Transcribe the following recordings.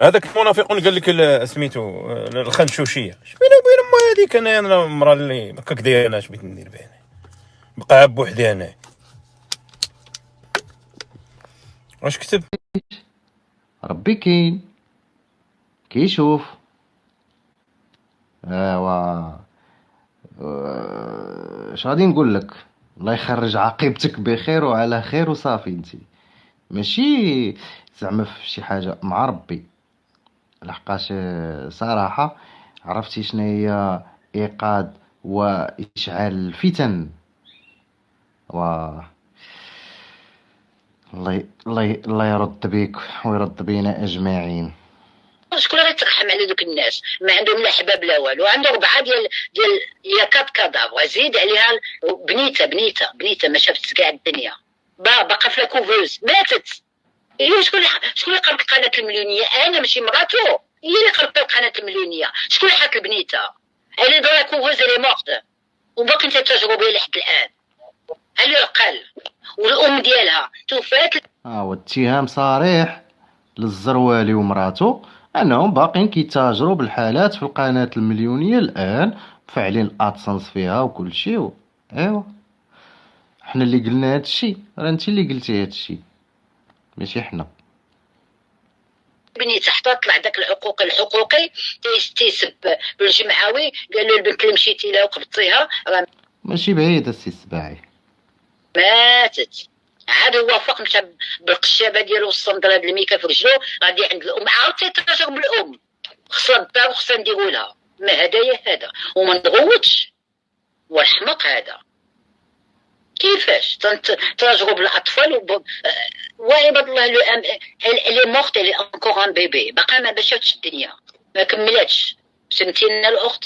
هذاك المنافق اللي قال لك سميتو الخنشوشيه، شبينا وبين ما هذيك انا المراه اللي هكاك دايره، انا بغيت ندير بها انا، بقى بوحدي انا. واش كتب؟ ربي كاين كيشوف. ايوا اش غادي نقول لك؟ الله يخرج عاقبتك بخير وعلى خير وصافي. انت ماشي زعما في شي حاجه مع ربي، لحقاش صراحه عرفتي شنو هي ايقاظ واشعال الفتن. و الله يرد بيك ويرد بينا اجمعين. شكون اللي غيترحم على دوك الناس؟ ما عندهم لا حباب لا والو، عنده 4 ديال يا كات كادافر، زيد عليها بنيته ما شافتش كاع الدنيا، باقا في لاكوفوز ماتت. إيه شكون اللي قرب قناه المليونيه؟ انا ماشي مراته، هي اللي قربت قناه المليونيه. شكون اللي حاط البنيته؟ اللي دو لاكوفوز اللي مورت وباقي انت تجربه لحد الان. هل يعقل؟ والام ديالها توفات. واتهام صريح للزروالي ومراته انهم باقين كيتاجروا بالحالات في القناه المليونيه الان، فاعلين الادسنس فيها وكل شيء. ايوا حنا اللي قلنا هاد الشيء، راه انت اللي قلتي هاد الشيء ماشي حنا. بنيته حتى طلع داك الحقوقي تيسب بالجمعاوي، قال له البنت اللي مشيتي لها وقبضتيها راه ماشي بعيد السي السباعي. ماتت. عاد هو وافق مشى بالقشابه ديالو والصندره د الميكا في رجلو غادي عند الام، عاود تيتراجع بالام، خصها الدار وخصها نديرو لها. ما هدايا هذا وما نغوتش، والحمق هذا كيفاش تراجعوا بالاطفال وعباد الله اللي مورت اللي انكور ان بيبي باقا ما شافتش الدنيا، ما كملاتش سنتين الاخت،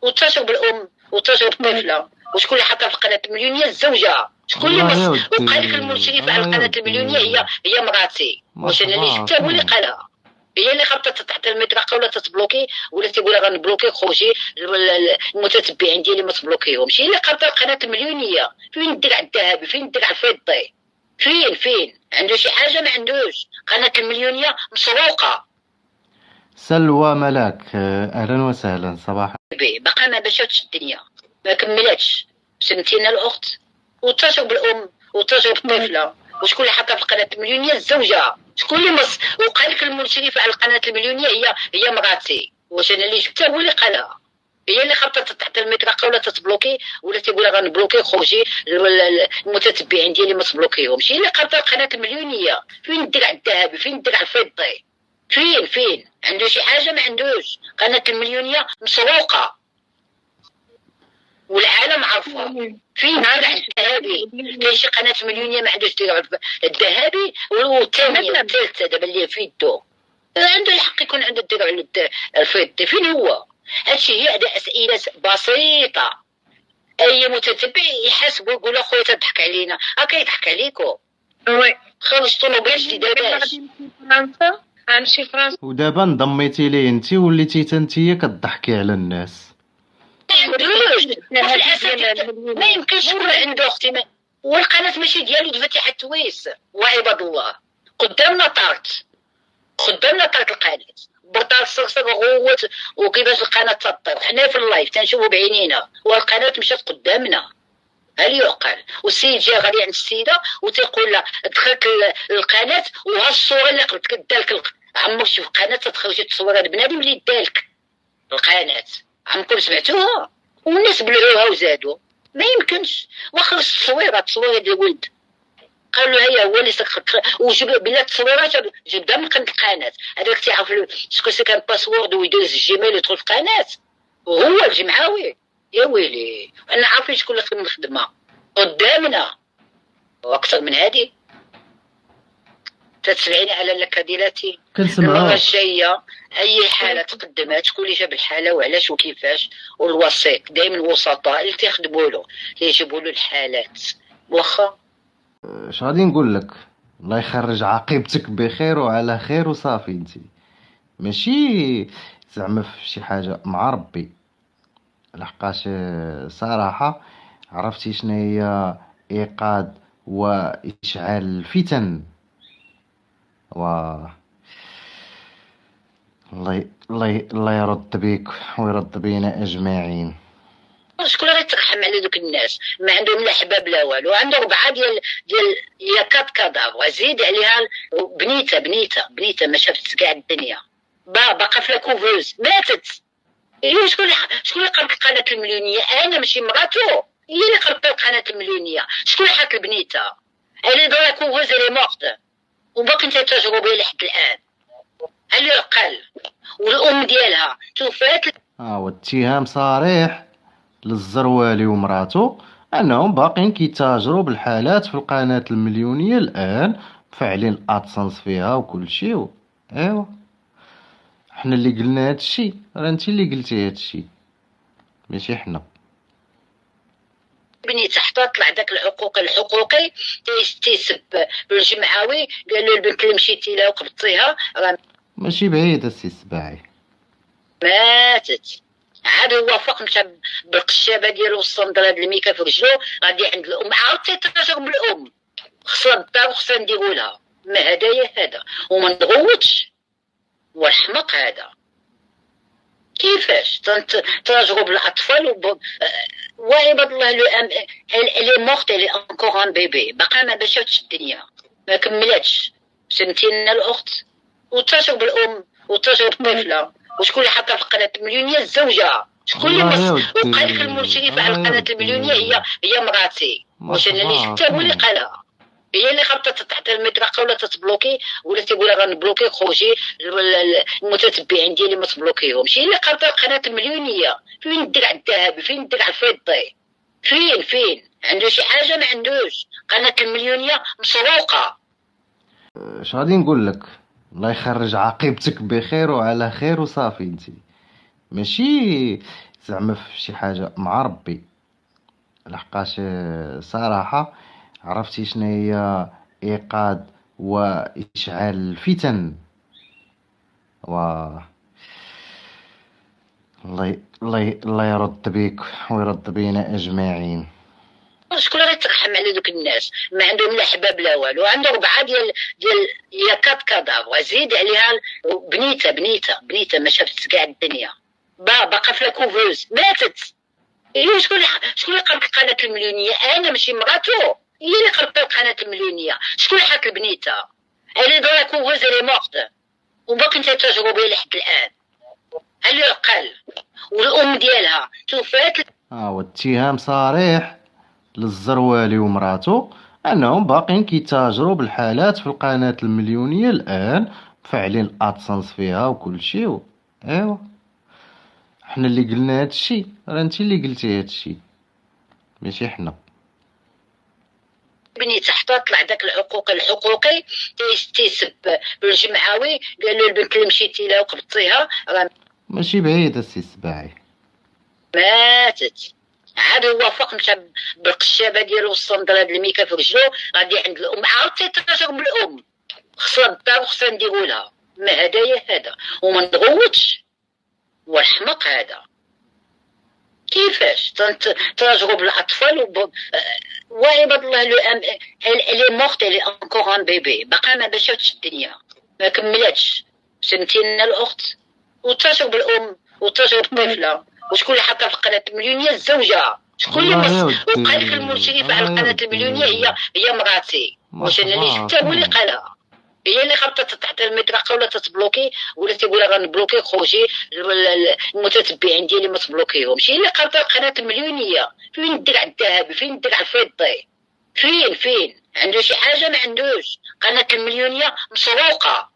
وتراجعوا بالام وتراجعوا بالطفله. وشكون اللي حطها في قناه المليونيه؟ الزوجه. شكون اللي والله يا وقال لك ودي، المشرف على والله يا قناه المليونيه هي مراتي، واش انا اللي جبتها هو اللي قالها؟ هي اللي خبطت تحت المطرقه ولا تتبلوكي ولا تقول غنبلوكي خرجي المتتبعين ديالي ما تبلوكيهمش. هي اللي خبطت قناه المليونيه. فين الدرع الذهبي؟ فين الدرع الفضي؟ فين عنده شي حاجه؟ ما عندوش. قناه المليونيه مسروقه. سلوى ملاك، اهلا وسهلا صباح. باقا ما شافتش الدنيا، ما كملاتش سنتين الاخت، وتراجعوا بالام وتراجعوا بالطفله. وشكون اللي حطها في قناه المليونيه؟ الزوجه. شكون اللي وقال لك المشرف على قناه المليونيه هي مراتي، واش انا اللي جبتها هو اللي قالها؟ هي اللي خبطت تحت المطرقه ولا تتبلوكي ولا تقول غنبلوكي خرجي المتتبعين ديالي ما تبلوكيهمش. هي اللي خبطت قناه المليونيه. فين الدرع الذهبي؟ فين الدرع الفضي؟ فين عنده شي حاجه؟ ما عندوش. قناه المليونيه مسروقه والعالم عارفه. فين الدرع الذهبي؟ كاين شي قناه مليونيه ما عندوش درع الذهبي، والثانيه الثالثه دابا اللي في يدو عنده الحق يكون عنده الدرع الفضي. فين هو؟ هادشي هي اسئله بسيطه. اي متتبع يحاسب ويقول اخويا تضحك علينا، هكا يضحك عليكم. وي خرجتوا له باش داباش فرنسا غنمشي فرنسا. ودابا انضميتي ليه انت وليتي تنتيا كضحكي على الناس. ما يمكنش يكون عنده اختي والقناه ماشي ديالو دفتي حتى تويس. وعباد الله قدامنا طارت القناه بطال صغصغ غوت وكيفاش القناه تطير. حنا في اللايف تنشوفوا بعينينا والقناه مشات قدامنا. هل يعقل؟ والسيد جا غادي عند السيده وتيقول لها دخلت القناه وهالصوره اللي قلت دالك عمرك شوف قناه تخرجي تصور هذا بنادم اللي دالك القناه. عمركم سمعتوها؟ والناس بلعوها وزادوا. ما يمكنش. واخا التصويره ديال الولد قالوا هيا هو اللي وجب بلا التصويرات جبدها من قناه القناه. هذاك تيعرف شكون سي كان باسورد ويدوز الجيميل يدخل في القناه وهو الجمعاوي. يا ويلي انا عارفين شكون اللي خدم الخدمه قدامنا. واكثر من هذه تتسمعيني على لكاديلاتي. المره الجايه اي حاله تقدمات شكون اللي جاب الحاله وعلاش وكيفاش، والوسيط دائما الوسطاء اللي تيخدموا له اللي يجيبوا له الحالات. واخا اش غادي نقول لك؟ الله يخرج عاقبتك بخير وعلى خير وصافي. انت ماشي زعما في شي حاجه مع ربي، لحقاش صراحه عرفتي شنو هي ايقاظ واشعال الفتن. و الله يرد بيك ويرد بينا اجمعين. شكون اللي غيترحم على دوك الناس ما عندهم لا حباب لا والو؟ عنده 4 ديال يا كات كادافر، زيد عليها بنيته ما شافتش كاع الدنيا، باقا في لاكوفوز ماتت. ايوا شكون اللي قلب قناه المليونيه؟ انا ماشي مراتو، هي اللي قلبت قناه المليونيه. شكون اللي حاط البنيته؟ اللي دو لاكوفوز اللي مورت وباقي انت تجربه لحد الان. هل يعقل؟ والام ديالها توفات. واتهام صريح للزروالي ومراته انهم باقين كيتاجروا بالحالات في القناة المليونية الان، فاعلين الادسنس فيها وكل شيء ايوا حنا اللي قلنا هادشي، راه انت اللي قلتي هادشي ماشي حنا. بنيته حتى طلع داك الحقوقي تيسب بالجمعاوي، قال له البنت اللي مشيتي لها وقبضتيها راه ماشي بعيد السي السباعي، ماتت. عاد هو فوق مشى بالقشابه ديالو والصندل هاد الميكا في رجلو غادي عند الام، عاود تيتاجر بالام، خصها الدار وخصها نديرو لها ما هدايا هذا وما نغوتش. والحمق هذا كيفاش تاجروا بالاطفال وعباد الله لي مورت لي انكور ان بيبي باقا ما شافتش الدنيا ما كملاتش. سنتين الاخت وتاجر بالام وتاجر بالطفله. وشكون اللي حطها في قناه المليونيه؟ الزوجه. شكون اللي وقال لك المشرفه على قناه المليونيه هي مراتي، واش انا اللي شفتها هو اللي قالها. هي اللي خبطت تحت المطرقه ولا تتبلوكي ولا تيقول غنبلوكي خرجي المتتبعين ديالي ما تبلوكيهمش. هي اللي خبطت قناه المليونيه. فين الدرع الذهبي؟ فين الدرع الفضي؟ فين عنده شي حاجه؟ ما عندوش. قناه المليونيه مسروقه. اش غادي نقول لك؟ الله يخرج عاقبتك بخير وعلى خير وصافي. انت ماشي زعما في شي حاجه مع ربي، لحقاش صراحه عرفتي شنو هي ايقاد واشعال الفتن. و الله يرد بيك ويرد بينا اجمعين. شكون اللي غيترحم على دوك الناس ما عندهم لا حباب لا والو؟ عنده 4 ديال يا كات كادافر، زيد عليها بنيته ما شافتش كاع الدنيا، باقا في لاكوفوز ماتت. ايوا شكون اللي قلب قناه المليونيه؟ انا ماشي مراتو، هي اللي قلبت قناه المليونيه. شكون اللي حط البنيته؟ اللي دو لاكوفوز اللي مورت وباقي انت تجربه لحد الان. هل يعقل؟ والام ديالها توفات. واتهام صريح للزروالي ومراته انهم باقين كيتاجروا بالحالات في القناة المليونية الان، فاعلين الادسنس فيها وكل شيء ايوا حنا اللي قلنا هادشي، راه انت اللي قلتي هادشي ماشي حنا. بنيته حتى طلع داك الحقوقي تيسب بالجمعاوي، قال له البنت اللي مشيتي لها وقبضتيها راه ماشي بعيد السي السباعي، ماتت. عاد هو فوق مشى بالقشابه ديالو والصندل هاد الميكا في رجلو غادي عند الام، عاود تيتاجر بالام، خصها الدار وخصها نديرو لها ما هدايا هذا وما نغوتش. والحمق هذا كيفاش تاجروا بالاطفال وعباد الله لي مورت لي انكور ان بيبي باقا ما شافتش الدنيا ما كملاتش. سنتين الاخت وتاجر بالام وتاجر بالطفله. وشكون اللي حطها في قناه المليونيه؟ الزوجه. شكون اللي وقال لك المشرفه على قناه المليونيه هي مراتي، واش انا اللي شفتها هو اللي قالها. هي اللي خبطت تحت المطرقه ولا تتبلوكي ولا تيقول غنبلوكي خرجي المتتبعين ديالي ما تبلوكيهمش. هي اللي خبطت قناه المليونيه. فين الدرع الذهبي؟ فين الدرع الفضي؟ فين عنده شي حاجه؟ ما عندوش. قناه المليونيه مسروقه.